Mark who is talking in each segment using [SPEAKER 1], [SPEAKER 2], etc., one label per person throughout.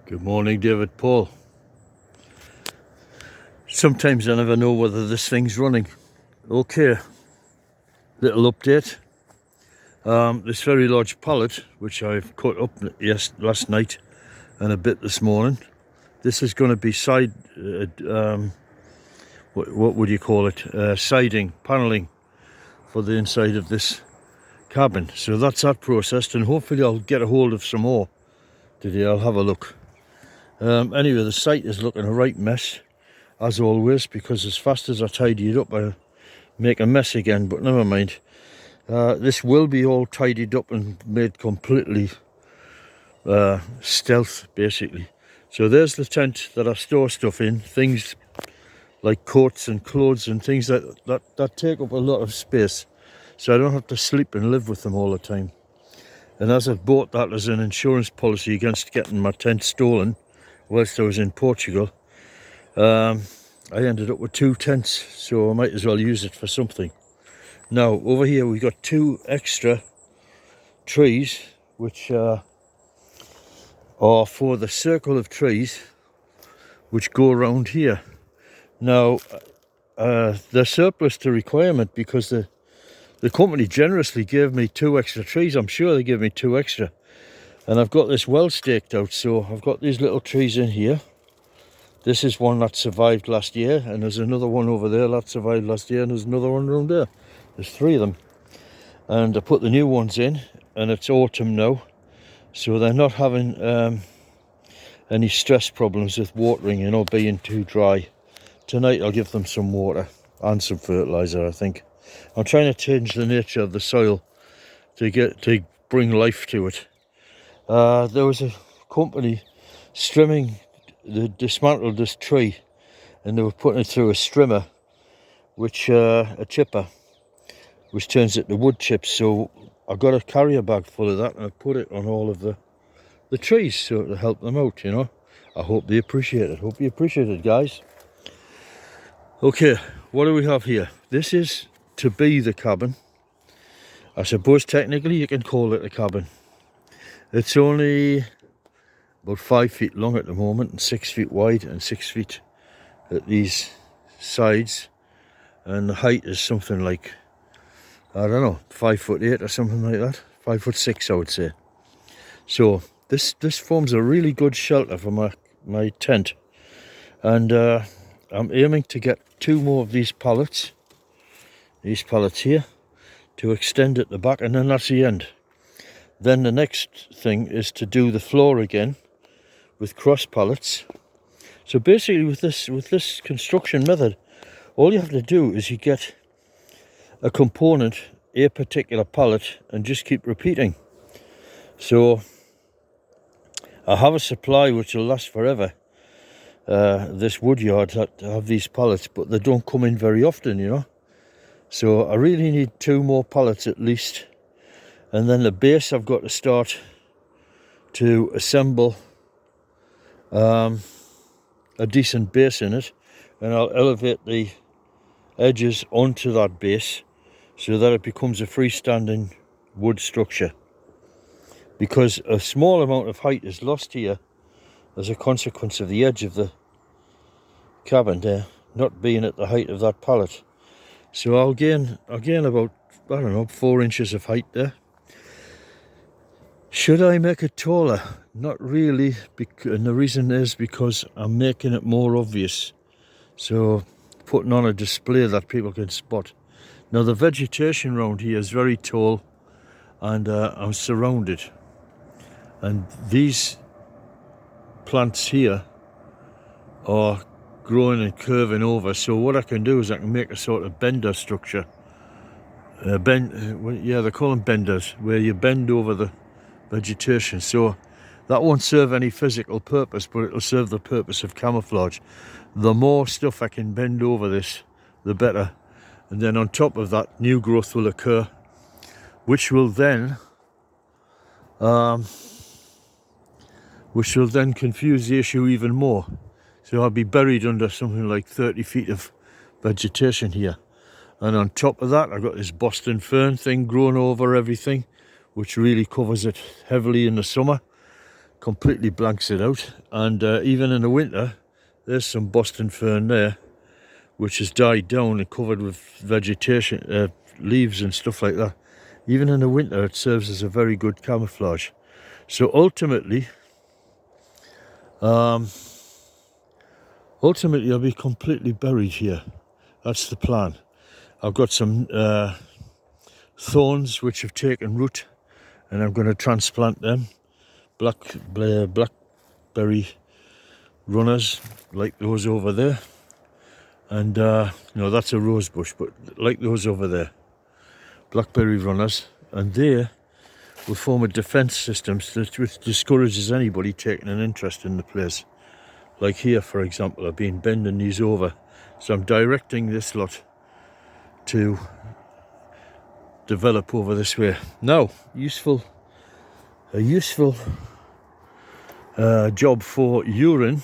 [SPEAKER 1] Good morning, David Paul. Sometimes I never know whether this thing's running. Okay, little update. This very large pallet, which I've cut up last night and a bit this morning, this is going to be what would you call it? Siding, paneling for the inside of this cabin. So that's that processed, and hopefully I'll get a hold of some more today. I'll have a look. Anyway, the site is looking a right mess, as always, because as fast as I tidy it up, I make a mess again, but never mind. This will be all tidied up and made completely stealth, basically. So there's the tent that I store stuff in, things like coats and clothes and things that take up a lot of space, so I don't have to sleep and live with them all the time. And as I've bought that as an insurance policy against getting my tent stolen whilst I was in Portugal, I ended up with 2 tents, so I might as well use it for something. Now over here we've got 2 extra trees, which are for the circle of trees which go around here. Now they're surplus to requirement because the company generously gave me 2 extra trees. I'm sure they gave me 2 extra, and I've got this well staked out. So I've got these little trees in here. This is one that survived last year, and there's another one over there that survived last year, and there's another one around there. There's 3 of them, and I put the new ones in, and it's autumn now, so they're not having any stress problems with watering, being too dry. Tonight I'll give them some water and some fertilizer. I think I'm trying to change the nature of the soil to bring life to it. There was a company they dismantled this tree, and they were putting it through a strimmer, which a chipper, which turns it to wood chips. So I got a carrier bag full of that, and I put it on all of the trees so to help them out. I hope they appreciate it. Hope you appreciate it, guys. Okay, what do we have here? This is to be the cabin. I suppose technically you can call it a cabin. It's only about 5 feet long at the moment, and 6 feet wide, and 6 feet at these sides, and the height is something like, I don't know, 5'8" or something like that. 5'6", I would say. So this forms a really good shelter for my tent, and I'm aiming to get 2 more of these pallets here, to extend at the back, and then that's the end. Then the next thing is to do the floor again with cross pallets. So basically with this construction method, all you have to do is you get a component, a particular pallet, and just keep repeating. So I have a supply which will last forever. This wood yard that have these pallets, but they don't come in very often, So I really need 2 more pallets at least, and then the base I've got to start to assemble a decent base in it, and I'll elevate the edges onto that base so that it becomes a freestanding wood structure, because a small amount of height is lost here as a consequence of the edge of the cabin there not being at the height of that pallet. So I'll gain about, I don't know, 4 inches of height there. Should I make it taller? Not really, and the reason is because I'm making it more obvious. So putting on a display that people can spot. Now the vegetation around here is very tall, and I'm surrounded. And these plants here are growing and curving over, so what I can do is I can make a sort of bender structure. They call them benders, where you bend over the vegetation. So that won't serve any physical purpose, but it'll serve the purpose of camouflage. The more stuff I can bend over this, the better. And then on top of that, new growth will occur, which will then confuse the issue even more. So I'll be buried under something like 30 feet of vegetation here. And on top of that, I've got this Boston fern thing growing over everything, which really covers it heavily in the summer. completely blanks it out. And even in the winter, there's some Boston fern there, which has died down and covered with vegetation, leaves and stuff like that. Even in the winter, it serves as a very good camouflage. So ultimately, I'll be completely buried here. That's the plan. I've got some thorns which have taken root, and I'm going to transplant them. Blackberry runners, like those over there. And no, that's a rose bush, but like those over there. Blackberry runners, and they will form a defence system which discourages anybody taking an interest in the place. Like here, for example, I've been bending these over, so I'm directing this lot to develop over this way. Now, a useful job for urine.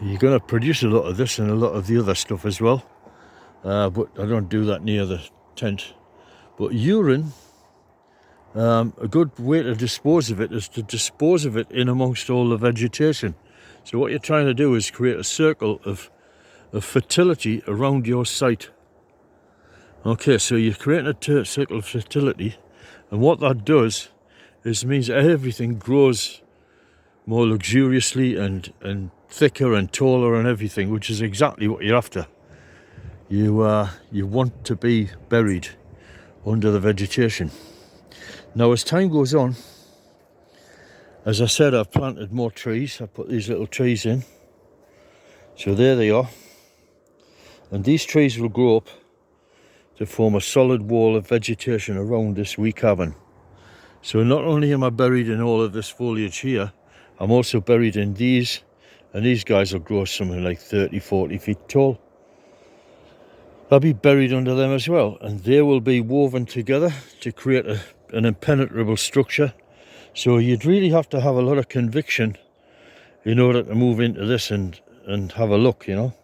[SPEAKER 1] You're going to produce a lot of this and a lot of the other stuff as well, but I don't do that near the tent. But urine, a good way to dispose of it is to dispose of it in amongst all the vegetation. So what you're trying to do is create a circle of fertility around your site. Okay, so you're creating a circle of fertility, and what that does is means everything grows more luxuriously and thicker and taller and everything, which is exactly what you're after. You want to be buried under the vegetation. Now, as time goes on, as I said, I've planted more trees. I put these little trees in, so there they are, and these trees will grow up to form a solid wall of vegetation around this wee cabin. So not only am I buried in all of this foliage here, I'm also buried in these, and these guys will grow something like 30-40 feet tall. I'll be buried under them as well, and they will be woven together to create an impenetrable structure. So you'd really have to have a lot of conviction in order to move into this and have a look, you know.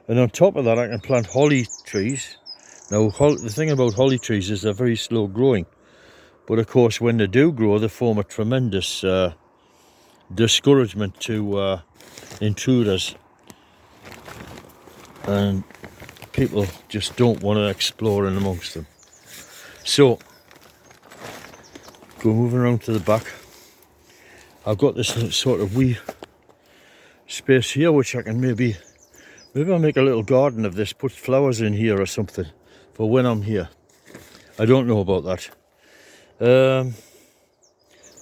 [SPEAKER 1] And on top of that, I can plant holly trees. Now, the thing about holly trees is they're very slow growing, but of course when they do grow, they form a tremendous discouragement to intruders, and people just don't want to explore in amongst them. So, go moving around to the back. I've got this sort of wee space here which I can maybe I'll make a little garden of this, put flowers in here or something for when I'm here. I don't know about that.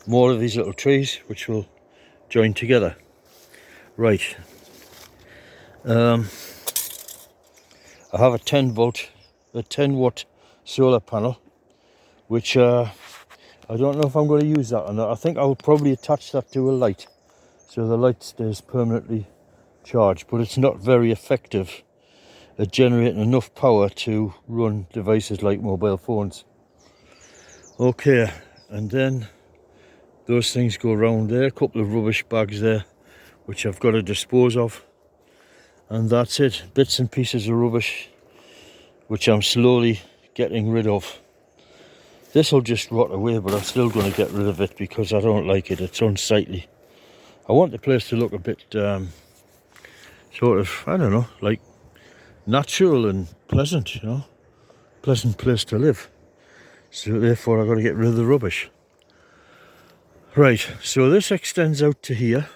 [SPEAKER 1] More of these little trees which will join together. Right. I have a 10 watt solar panel, which I don't know if I'm going to use that or not. I think I'll probably attach that to a light, so the light stays permanently charged, but it's not very effective at generating enough power to run devices like mobile phones. Okay, and then those things go around there, a couple of rubbish bags there, which I've got to dispose of. And that's it, bits and pieces of rubbish, which I'm slowly getting rid of. This will just rot away, but I'm still going to get rid of it because I don't like it, it's unsightly. I want the place to look a bit, sort of, I don't know, like natural and pleasant, you know. Pleasant place to live. So therefore I've got to get rid of the rubbish. Right, so this extends out to here,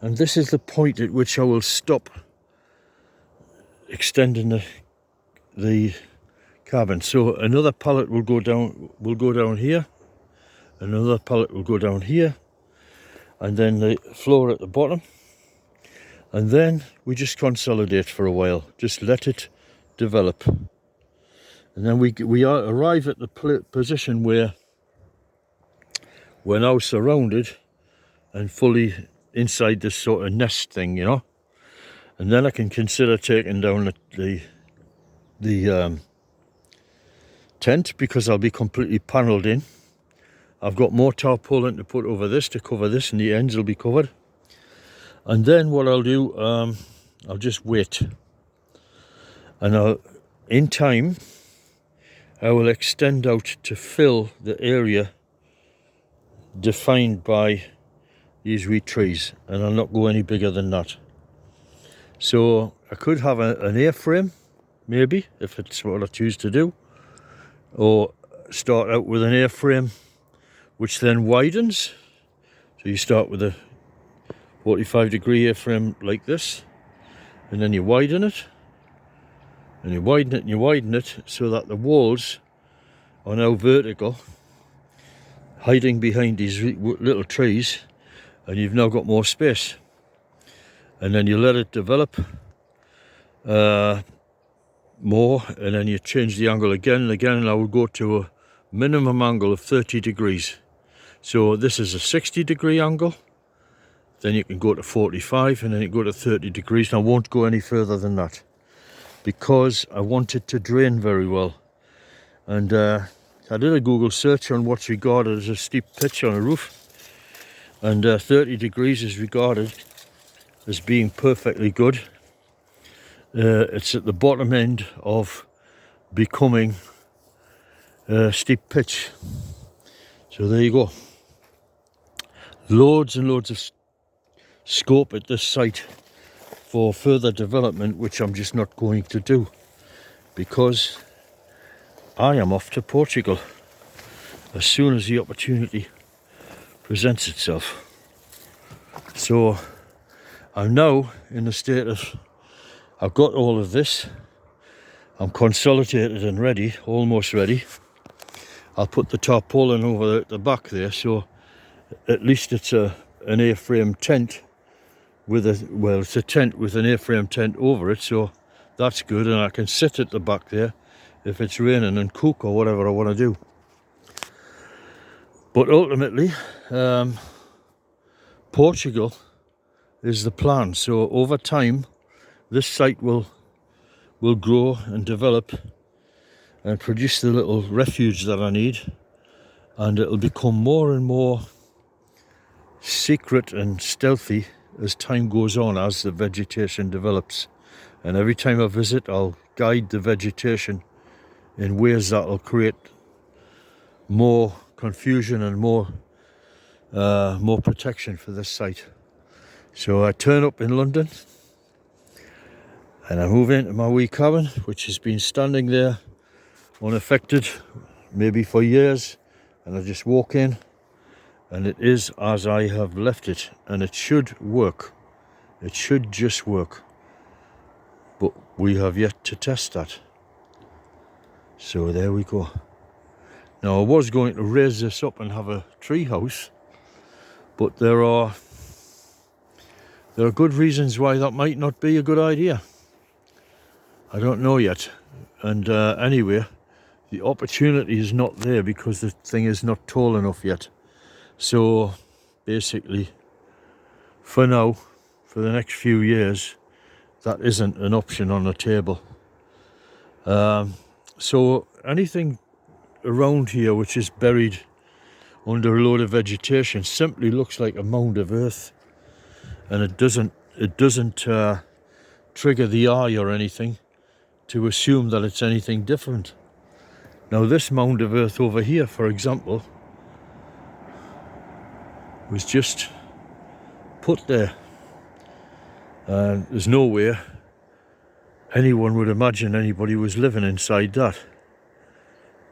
[SPEAKER 1] and this is the point at which I will stop extending the cabin. So another pallet will go down here, another pallet will go down here, and then the floor at the bottom, and then we just consolidate for a while, just let it develop, and then we arrive at the position where we're now surrounded and fully inside this sort of nest thing, you know. And then I can consider taking down the tent, because I'll be completely panelled in. I've got more tarpaulin to put over this to cover this, and the ends will be covered. And then what I'll do, I'll just wait, and in time I will extend out to fill the area defined by these wee trees, and I'll not go any bigger than that. So I could have an A-frame, maybe, if it's what I choose to do, or start out with an A-frame which then widens. So you start with a 45-degree A-frame like this, and then you widen it, and you widen it, and you widen it, so that the walls are now vertical, hiding behind these little trees, and you've now got more space. And then you let it develop more, and then you change the angle again and again, and I would go to a minimum angle of 30 degrees. So this is a 60-degree angle, then you can go to 45, and then you go to 30 degrees, and I won't go any further than that, because I want it to drain very well. And I did a Google search on what's regarded as a steep pitch on a roof, and 30 degrees is regarded as being perfectly good. It's at the bottom end of becoming steep pitch. So there you go. Loads and loads of scope at this site for further development, which I'm just not going to do, because I am off to Portugal as soon as the opportunity presents itself. So I'm now in the state of, I've got all of this, I'm consolidated and ready, almost ready. I'll put the tarpaulin over at the back there, so at least it's an A-frame tent with a, well, it's a tent with an A-frame tent over it, so that's good, and I can sit at the back there if it's raining and cook or whatever I want to do. But ultimately, Portugal is the plan. So over time, this site will grow and develop and produce the little refuge that I need, and it'll become more and more secret and stealthy as time goes on, as the vegetation develops. And every time I visit, I'll guide the vegetation in ways that will create more confusion and more protection for this site. So I turn up in London, and I move into my wee cabin, which has been standing there unaffected maybe for years, and I just walk in, and it is as I have left it, and it should work. It should just work, but we have yet to test that. So there we go. Now I was going to raise this up and have a tree house, but there are good reasons why that might not be a good idea. I don't know yet. And anyway, the opportunity is not there because the thing is not tall enough yet. So basically, for now, for the next few years, that isn't an option on the table. So anything around here which is buried under a load of vegetation simply looks like a mound of earth, and it doesn't trigger the eye or anything to assume that it's anything different. Now this mound of earth over here, for example, was just put there, and there's no way anyone would imagine anybody was living inside that.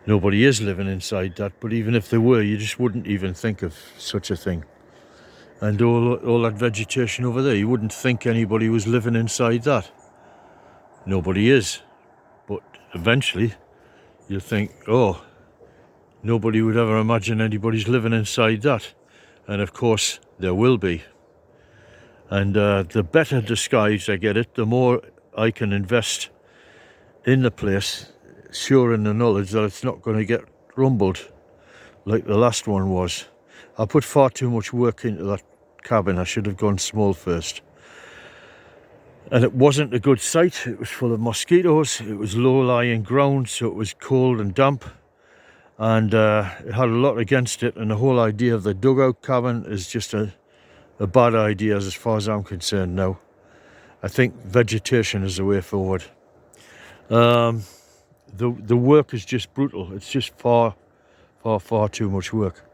[SPEAKER 1] Nobody is living inside that, but even if they were, you just wouldn't even think of such a thing. And all that vegetation over there, you wouldn't think anybody was living inside that. Nobody is. But eventually, you'll think, oh, nobody would ever imagine anybody's living inside that. And of course, there will be. And the better disguised I get it, the more I can invest in the place, sure in the knowledge that it's not going to get rumbled like the last one was. I put far too much work into that cabin. I should have gone small first. And it wasn't a good site. It was full of mosquitoes. It was low-lying ground, so it was cold and damp. And it had a lot against it. And the whole idea of the dugout cabin is just a bad idea as far as I'm concerned now. I think vegetation is the way forward. The work is just brutal. It's just far too much work.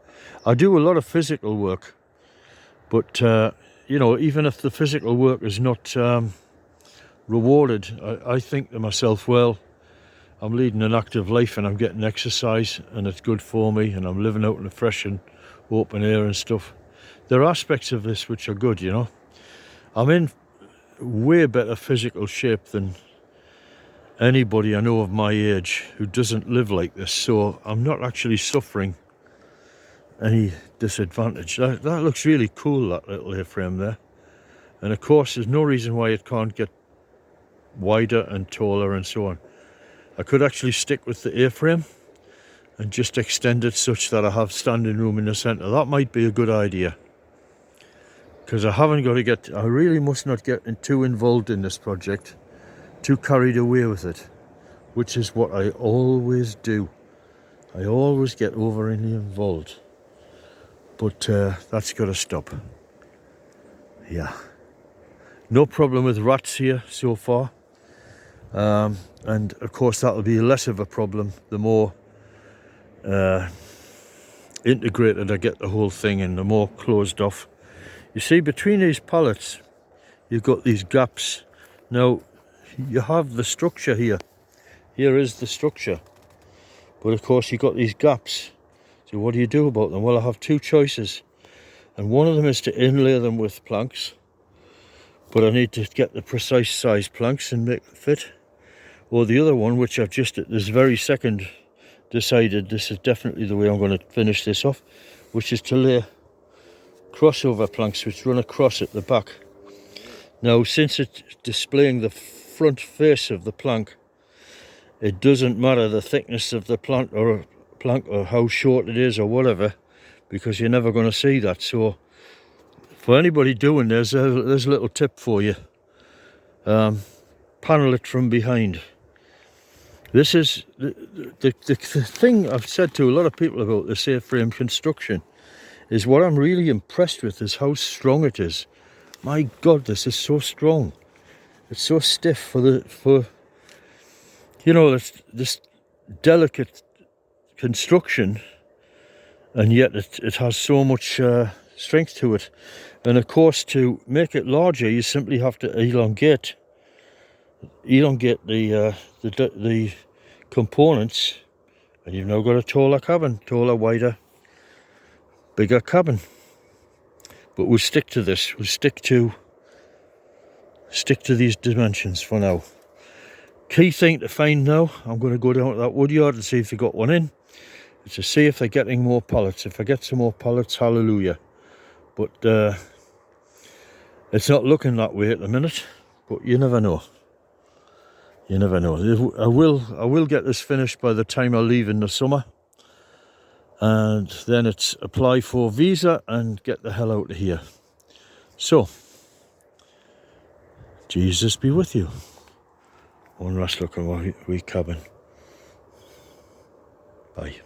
[SPEAKER 1] I do a lot of physical work, but you know, even if the physical work is not rewarded, I think to myself, well, I'm leading an active life and I'm getting exercise and it's good for me, and I'm living out in the fresh and open air and stuff. There are aspects of this which are good, you know. I'm in way better physical shape than anybody I know of my age who doesn't live like this, so I'm not actually suffering any disadvantage. That looks really cool, that little airframe there. And of course there's no reason why it can't get wider and taller and so on. I could actually stick with the airframe and just extend it such that I have standing room in the centre. That might be a good idea, because I really must not get too involved in this project, too carried away with it, which is what I always do. I always get overly involved, but that's got to stop. Yeah, no problem with rats here so far, and of course that'll be less of a problem the more integrated I get the whole thing and the more closed off. You see, between these pallets you've got these gaps. Now you have the structure here. Here is the structure, but of course you've got these gaps. So what do you do about them? Well, I have two choices, and one of them is to inlay them with planks, but I need to get the precise size planks and make it fit. Or the other one, which I've just at this very second decided this is definitely the way I'm going to finish this off, which is to lay crossover planks which run across at the back. Now, since it's displaying the front face of the plank, it doesn't matter the thickness of the plank or how short it is or whatever, because you're never going to see that. So for anybody doing this, there's a little tip for you. Panel it from behind. This is the thing I've said to a lot of people about this airframe construction, is what I'm really impressed with is how strong it is. My God, this is so strong. It's so stiff for you know, this delicate construction, and yet it has so much strength to it. And of course, to make it larger, you simply have to elongate the components, and you've now got a taller cabin, wider, bigger cabin. But we'll stick to this. We'll stick to these dimensions for now. Key thing to find now, I'm going to go down to that wood yard and see if they got one in, to see if they're getting more pallets. If I get some more pallets, hallelujah. But it's not looking that way at the minute, but you never know. You never know. I will get this finished by the time I leave in the summer, and then it's apply for visa and get the hell out of here. So, Jesus be with you. One last look at my wee cabin. Bye.